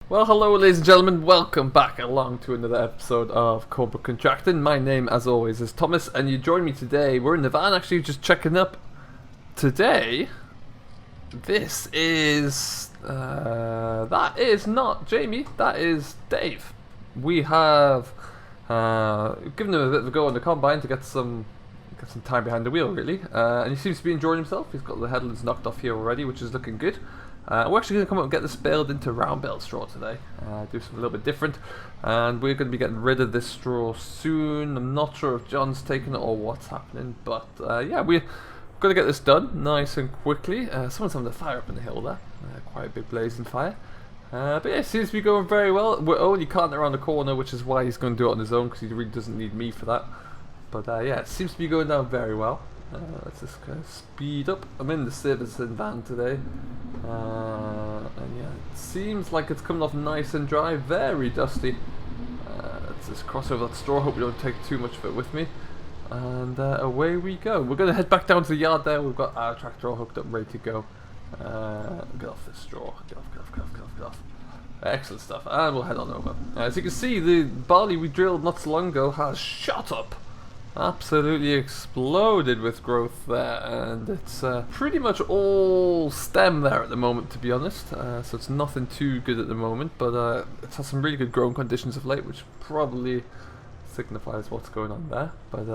Well, hello, ladies and gentlemen. Welcome back along to another episode of CORNBROOK Contracting. My name, as always, is Thomas, and you join me today. We're in the van, actually, just checking up. Today, this is that is not Jamie. That is Dave. We have given him a bit of a go on the combine to get some time behind the wheel, really, and he seems to be enjoying himself. He's got the headlands knocked off here already, which is looking good. We're actually going to come up and get this baled into round bale straw today. Do something a little bit different. And we're going to be getting rid of this straw soon. I'm not sure if John's taking it or what's happening. But yeah, we're going to get this done nice and quickly. Someone's having a fire up in the hill there. Quite a big blazing fire. But yeah, it seems to be going very well. We're only canting around the corner, which is why he's going to do it on his own, because he really doesn't need me for that. But yeah, it seems to be going down very well. Let's just kind of speed up. I'm in the servicing van today, and yeah, it seems like it's coming off nice and dry, very dusty. Let's just cross over that straw, hope we don't take too much of it with me, and away we go. We're going to head back down to the yard there. We've got our tractor all hooked up, ready to go. Get off this straw, get off. Excellent stuff, and we'll head on over. As you can see, the barley we drilled not so long ago has shot up. Absolutely exploded with growth there, and it's pretty much all stem there at the moment, to be honest. So it's nothing too good at the moment, but it's had some really good growing conditions of late, which probably signifies what's going on there. But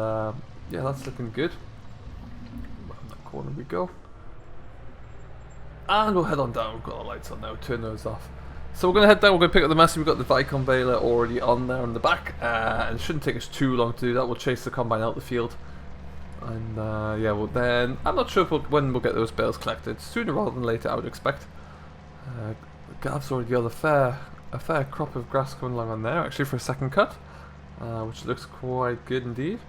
yeah, that's looking good. Around that corner we go, and we'll head on down. We've got our lights on now. Turn those off. So we're going to head down, we're going to pick up the massey. We've got the Vicon baler already on there on the back, and it shouldn't take us too long to do that. We'll chase the combine out the field, and yeah, well then, I'm not sure if when we'll get those bales collected. Sooner rather than later, I would expect. Gav's already got a fair crop of grass coming along on there, actually, for a second cut, which looks quite good indeed.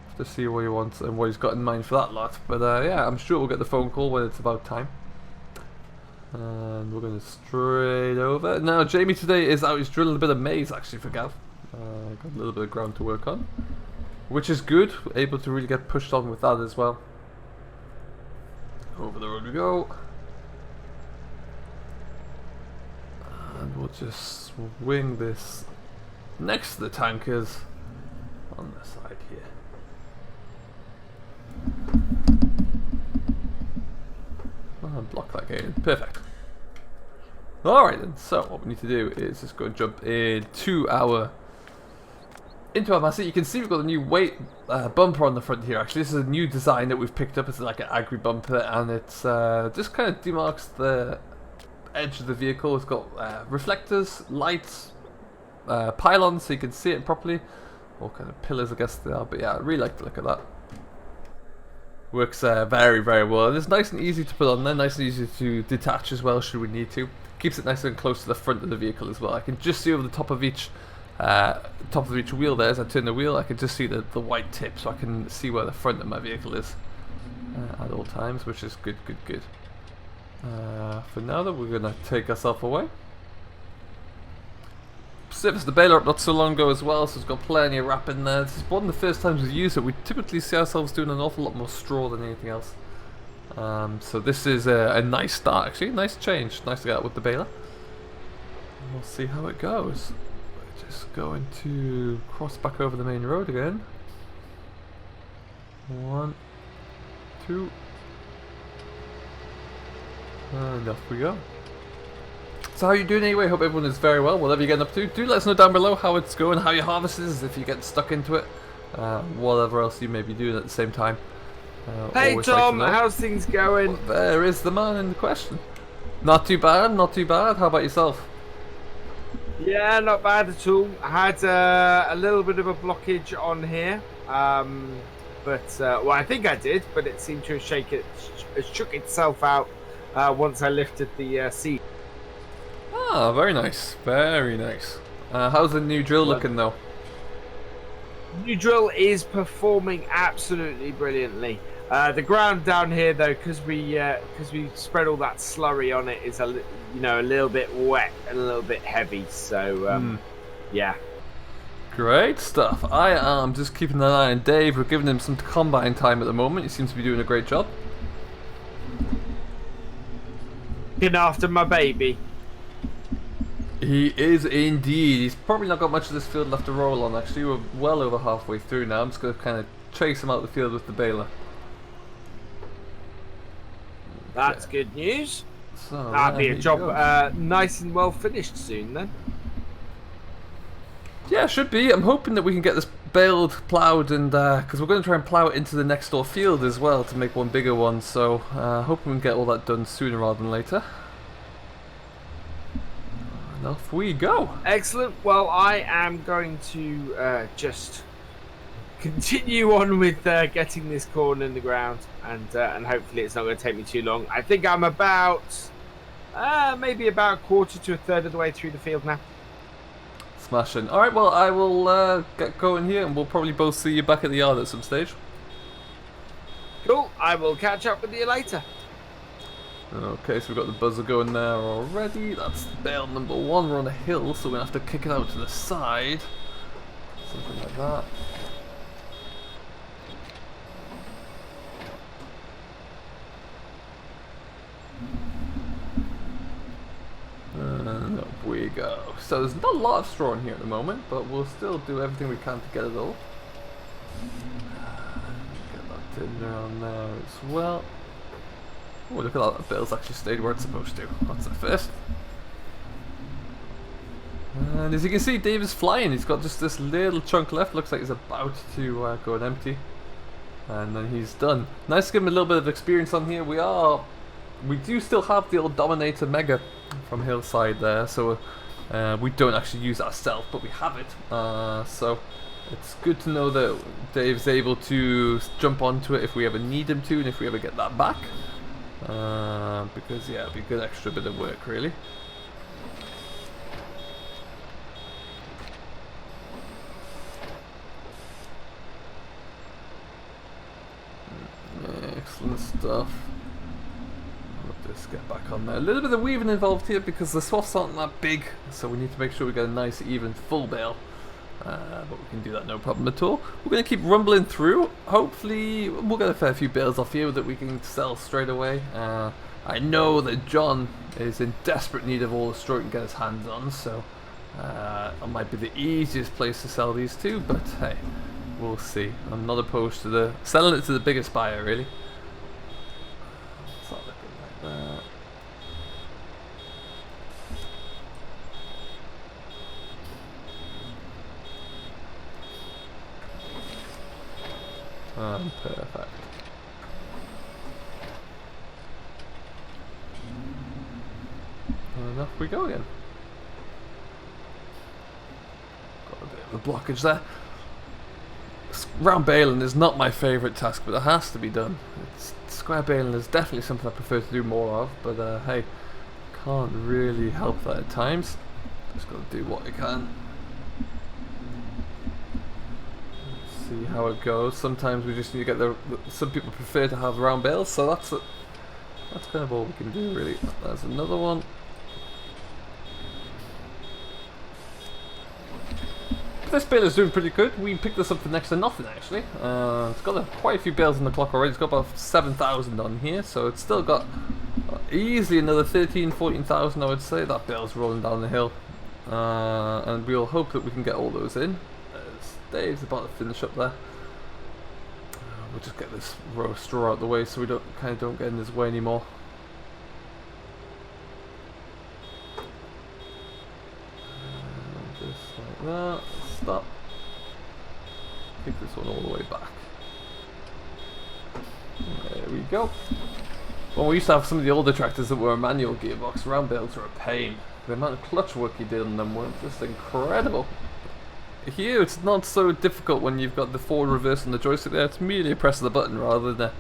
Have to see what he wants and what he's got in mind for that lot, but yeah, I'm sure we'll get the phone call when it's about time. And we're going to straight over. Now Jamie today is out, he's drilling a bit of maize actually for Gav. Got a little bit of ground to work on, which is good, able to really get pushed on with that as well. Over the road we go. And we'll just swing this next to the tankers on the side here. And block that gate. Perfect. Alright then, so what we need to do is just go and jump into our massey. You can see we've got a new weight bumper on the front here actually. This is a new design that we've picked up. It's like an agri bumper, and it's just kind of demarks the edge of the vehicle. It's got reflectors, lights, pylons so you can see it properly. All kind of pillars I guess they are, but yeah, I really like the look of that. Works very, very well, and it's nice and easy to put on there, nice and easy to detach as well should we need to. Keeps it nice and close to the front of the vehicle as well. I can just see over the top of each wheel there. As I turn the wheel, I can just see the white tip, so I can see where the front of my vehicle is at all times, which is good. For now though, we're going to take ourselves away. Serviced the baler up not so long ago as well, so it's got plenty of wrap in there. This is one of the first times we've used it. We typically see ourselves doing an awful lot more straw than anything else. So this is a nice start actually, nice change, nice to get out with the baler. And we'll see how it goes. We're just going to cross back over the main road again. 1, 2, and off we go. So how are you doing anyway? Hope everyone is very well, whatever you're getting up to. Do let us know down below how it's going, how your harvest is, if you're getting stuck into it, whatever else you may be doing at the same time. Hey Tom, how's things going? Well, there is the man in the question. Not too bad, not too bad. How about yourself? Yeah, not bad at all. I had a little bit of a blockage on here, but well, I think I did, but it seemed to have shook itself out once I lifted the seat. Ah, very nice, very nice. How's the new drill looking though? New drill is performing absolutely brilliantly. The ground down here though, because we spread all that slurry on it, is a little bit wet and a little bit heavy. So yeah. Great stuff. I am just keeping an eye on Dave. We're giving him some combine time at the moment. He seems to be doing a great job. Looking after my baby. He is indeed. He's probably not got much of this field left to roll on, actually. We're well over halfway through now. I'm just going to kind of chase him out the field with the baler. That's good news. So, That'll be a job nice and well finished soon then. Yeah, it should be. I'm hoping that we can get this baled, ploughed, and because we're going to try and plough it into the next door field as well to make one bigger one. So hoping we can get all that done sooner rather than later. And off we go. Excellent. Well, I am going to just continue on with getting this corn in the ground, and hopefully it's not going to take me too long. I think I'm about maybe about a quarter to a third of the way through the field now. Smashing. Alright, well, I will get going here, and we'll probably both see you back at the yard at some stage. Cool. I will catch up with you later. Okay, so we've got the buzzer going there already. That's bale number 1. We're on a hill, so we're going to have to kick it out to the side. Something like that. And up we go. So there's not a lot of straw in here at the moment, but we'll still do everything we can to get it all. Get that in around there as well. Oh, look at that, the bale's actually stayed where it's supposed to. That's a first. And as you can see, Dave is flying. He's got just this little chunk left. Looks like he's about to go and empty. And then he's done. Nice to give him a little bit of experience on here. We do still have the old Dominator Mega from Hillside there, so we don't actually use that ourselves, but we have it. So it's good to know that Dave's able to jump onto it if we ever need him to, and if we ever get that back. Because yeah, it'd be a good extra bit of work, really. Excellent stuff. Just get back on there. A little bit of weaving involved here because the swaths aren't that big, so we need to make sure we get a nice even full bale. But we can do that no problem at all. We're going to keep rumbling through. Hopefully we'll get a fair few bales off here that we can sell straight away. I know that John is in desperate need of all the straw he can get his hands on, so that might be the easiest place to sell these to, but hey, we'll see. I'm not opposed to selling it to the biggest buyer, really. It's not looking like that. Perfect. And off we go again. Got a bit of a blockage there. Round baling is not my favourite task, but it has to be done. Square baling is definitely something I prefer to do more of, but hey, can't really help that at times. Just got to do what I can. See how it goes. Sometimes we just need to get some people prefer to have round bales, so that's kind of all we can do, really. There's another one. This bale is doing pretty good. We picked this up for next to nothing, actually. It's got quite a few bales on the clock already. It's got about 7,000 on here, so it's still got easily another 13,000, 14,000, I would say. That bale's rolling down the hill, and we'll hope that we can get all those in. Dave's about to finish up there. We'll just get this row of straw out the way so we don't get in his way anymore. Just like that. Stop. Kick this one all the way back. There we go. Well, we used to have some of the older tractors that were a manual gearbox. Round bales are a pain. The amount of clutch work you did on them were just incredible. Here it's not so difficult when you've got the forward reverse on the joystick there. It's merely a press of the button rather than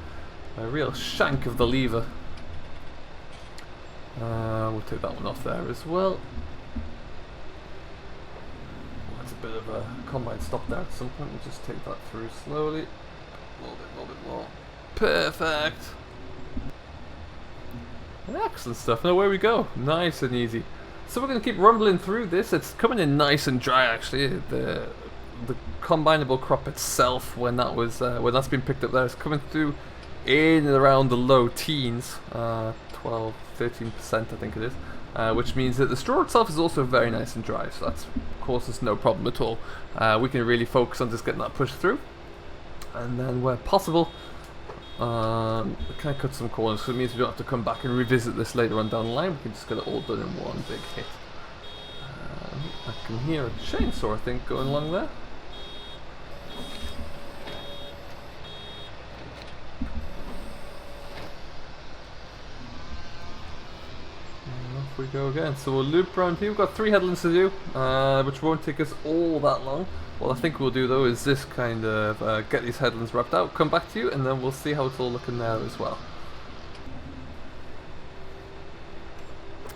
a real shank of the lever. We'll take that one off there as well. That's a bit of a combine stop there at some point. We'll just take that through slowly. A little bit more. Perfect. Excellent stuff. Now where we go. Nice and easy. So we're going to keep rumbling through this. It's coming in nice and dry, actually. The combinable crop itself, when that's been picked up there, is coming through in and around the low teens, 12, 13%, I think it is. which means that the straw itself is also very nice and dry, so that's, of course, it's no problem at all. We can really focus on just getting that pushed through, and then where possible, can I cut some corners, so it means we don't have to come back and revisit this later on down the line. We can just get it all done in one big hit. I can hear a chainsaw, I think, going along there. We go again, so we'll loop around here. We've got 3 headlands to do, which won't take us all that long. What I think we'll do though is this kind of get these headlands wrapped out, come back to you, and then we'll see how it's all looking there as well.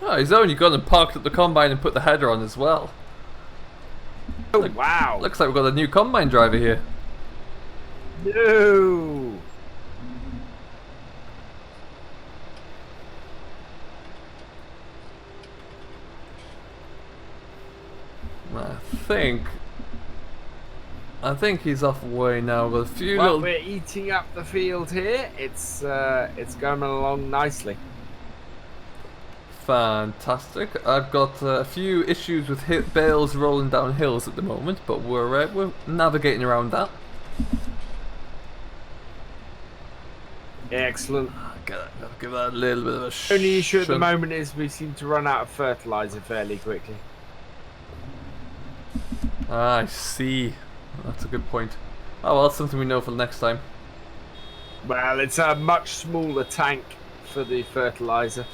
Oh, he's only gone and parked at the combine and put the header on as well. Oh, wow. Looks like we've got a new combine driver here. No. I think he's off away now with a few Well, we're eating up the field here. It's going along nicely. Fantastic. I've got a few issues with Bales rolling down hills at the moment, but we're navigating around that. Excellent. Gotta give that a little bit of a The only issue at the moment is we seem to run out of fertilizer fairly quickly. Ah, I see. That's a good point. Oh well, that's something we know for next time. Well, it's a much smaller tank for the fertilizer.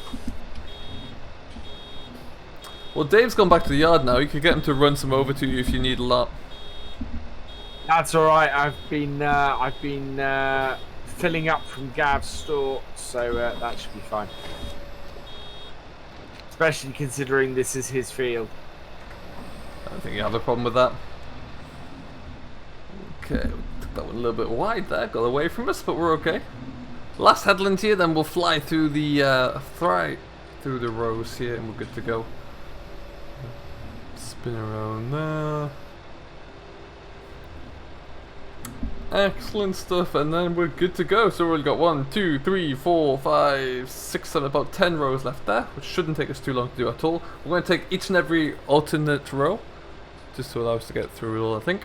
Well, Dave's gone back to the yard now. You could get him to run some over to you if you need a lot. That's all right. I've been filling up from Gav's store, so that should be fine. Especially considering this is his field. I don't think you have a problem with that. Okay, we took that one a little bit wide there, got away from us, but we're okay. Last headland here, then we'll fly through the through the rows here, and we're good to go. Spin around there. Excellent stuff, and then we're good to go. So we've got 1, 2, 3, 4, 5, 6, 7, about 10 rows left there, which shouldn't take us too long to do at all. We're going to take each and every alternate row, just to allow us to get through it all, I think.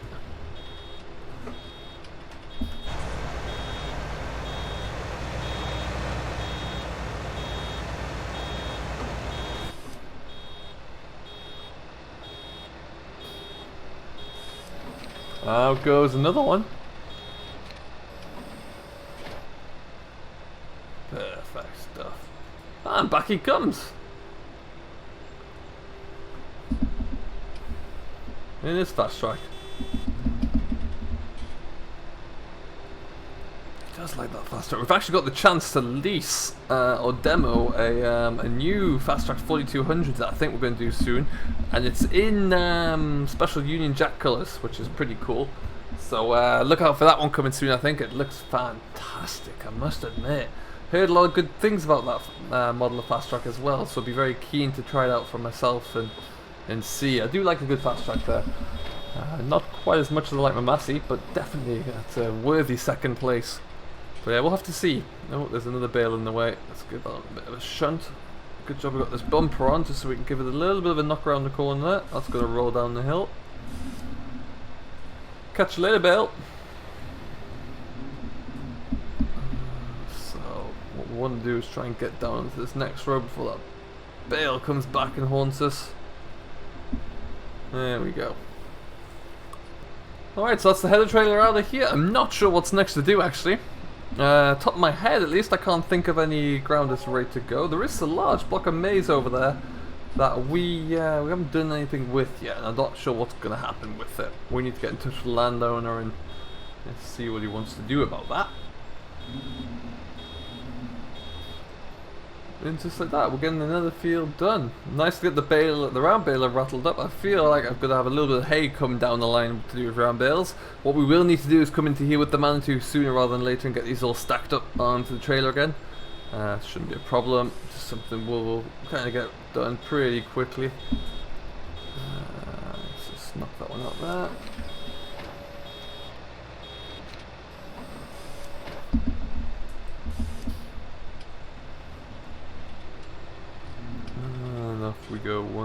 Out goes another one. Perfect stuff. And back he comes. In his fast track. He does like that fast track. We've actually got the chance to lease or demo a new fast track 4200 that I think we're going to do soon, and it's in special Union Jack colours, which is pretty cool. So look out for that one coming soon. I think it looks fantastic, I must admit. Heard a lot of good things about that model of fast track as well, so I'd be very keen to try it out for myself and see. I do like a good fast track there. Not quite as much as I like my Massey, but definitely at a worthy second place. But yeah, we'll have to see. Oh, there's another bale in the way. Let's give that a bit of a shunt. Good job we got this bumper on, just so we can give it a little bit of a knock around the corner there. That's going to roll down the hill. Catch you later, Bale. So, what we want to do is try and get down into this next row before that Bale comes back and haunts us. There we go. Alright, so that's the header trailer out of here. I'm not sure what's next to do, actually. Top of my head, at least, I can't think of any ground that's ready to go. There is a large block of maize over there that we haven't done anything with yet, and I'm not sure what's going to happen with it. We need to get in touch with the landowner and see what he wants to do about that. And just like that, we're getting another field done. Nice to get the round baler rattled up. I feel like I'm going to have a little bit of hay come down the line to do with round bales. What we will need to do is come into here with the Manitou sooner rather than later and get these all stacked up onto the trailer again. Shouldn't be a problem. Just something we'll kind of get done pretty quickly. Let's just knock that one out there.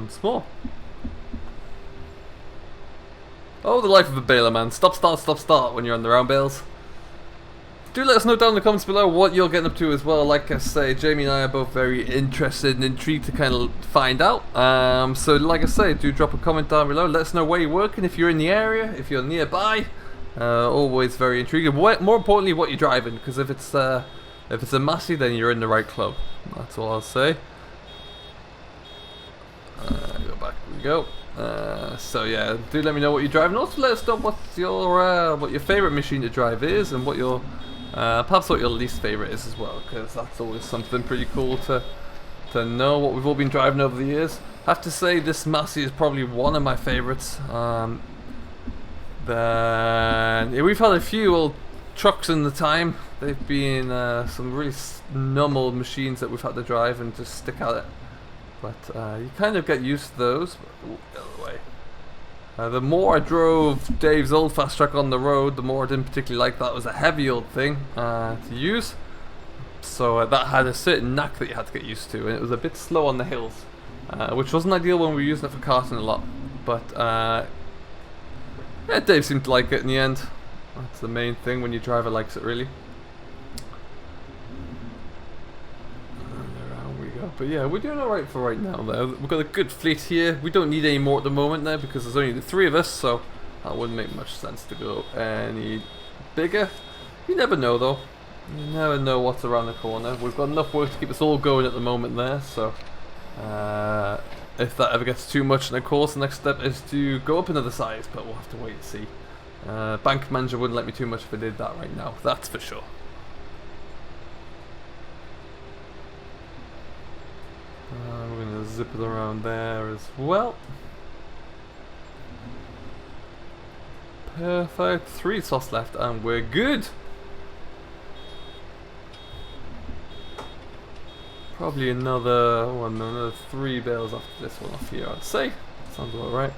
once more. Oh, the life of a baler, man. Stop, start when you're on the round, Bales. Do let us know down in the comments below what you're getting up to as well. Like I say, Jamie and I are both very interested and intrigued to kind of find out. So like I say, do drop a comment down below. Let us know where you're working, if you're in the area, if you're nearby. Always very intriguing. More importantly, what you're driving, because if it's a Massey, then you're in the right club. That's all I'll say. Go back, we go. So yeah, do let me know what you're driving. Also let us know what your favourite machine to drive is, and what your perhaps what your least favourite is as well, because that's always something pretty cool to know what we've all been driving over the years. I have to say this Massey is probably one of my favourites. We've had a few old trucks in the time. They've been some really normal machines that we've had to drive and just stick at it. But you kind of get used to those. Ooh, the other way. The more I drove Dave's old fast track on the road, the more I didn't particularly like that. It was a heavy old thing to use. So that had a certain knack that you had to get used to, and it was a bit slow on the hills, which wasn't ideal when we were using it for karting a lot. But yeah, Dave seemed to like it in the end. That's the main thing when your driver likes it, really. But yeah, we're doing alright for right now though. We've got a good fleet here. We don't need any more at the moment there, because there's only the 3 of us, so that wouldn't make much sense to go any bigger. You never know though. You never know what's around the corner. We've got enough work to keep us all going at the moment there, so if that ever gets too much, then of course the next step is to go up another size, but we'll have to wait and see. Bank manager wouldn't let me too much if I did that right now, that's for sure. We're going to zip it around there as well. Perfect. 3 slots left and we're good. Probably another 3 bales after this one off here, I'd say. Sounds about right.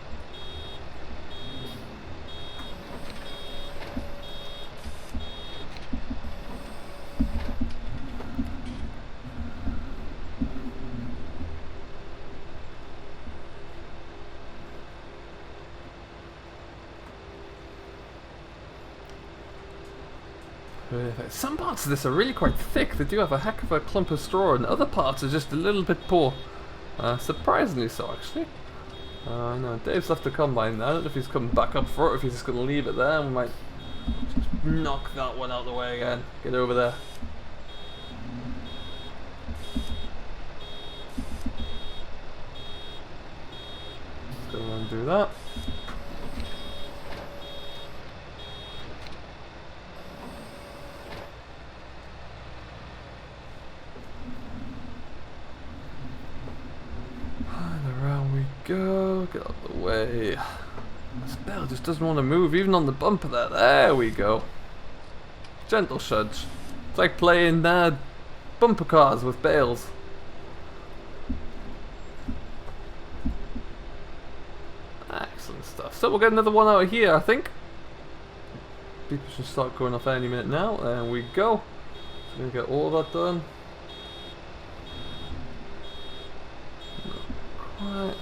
Perfect. Some parts of this are really quite thick. They do have a heck of a clump of straw, and other parts are just a little bit poor. Surprisingly so, actually. No, Dave's left the combine now. I don't know if he's coming back up for it, or if he's just going to leave it there. We might just knock that one out of the way again. Get over there. Let's go and do that. Go, get out of the way. This bell just doesn't want to move, even on the bumper there. There we go. Gentle shudge. It's like playing bumper cars with Bales. Excellent stuff. So we'll get another one out of here, I think. People should start going off any minute now. There we go. So we're going to get all that done. Not quite.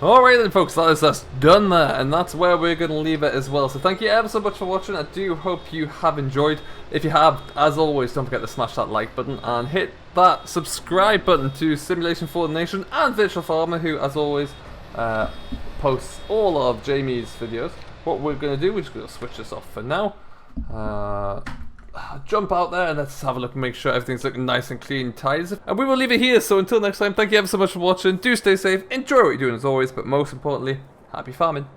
Alright then folks, that is us done there, and that's where we're going to leave it as well. So thank you ever so much for watching. I do hope you have enjoyed. If you have, as always, don't forget to smash that like button and hit that subscribe button to Simulation for the Nation and Virtual Farmer, who as always posts all of Jamie's videos. What we're going to do, we're just going to switch this off for now. Jump out there and let's have a look and make sure everything's looking nice and clean and tidy. And we will leave it here, so until next time, thank you ever so much for watching. Do stay safe, enjoy what you're doing as always, but most importantly, happy farming.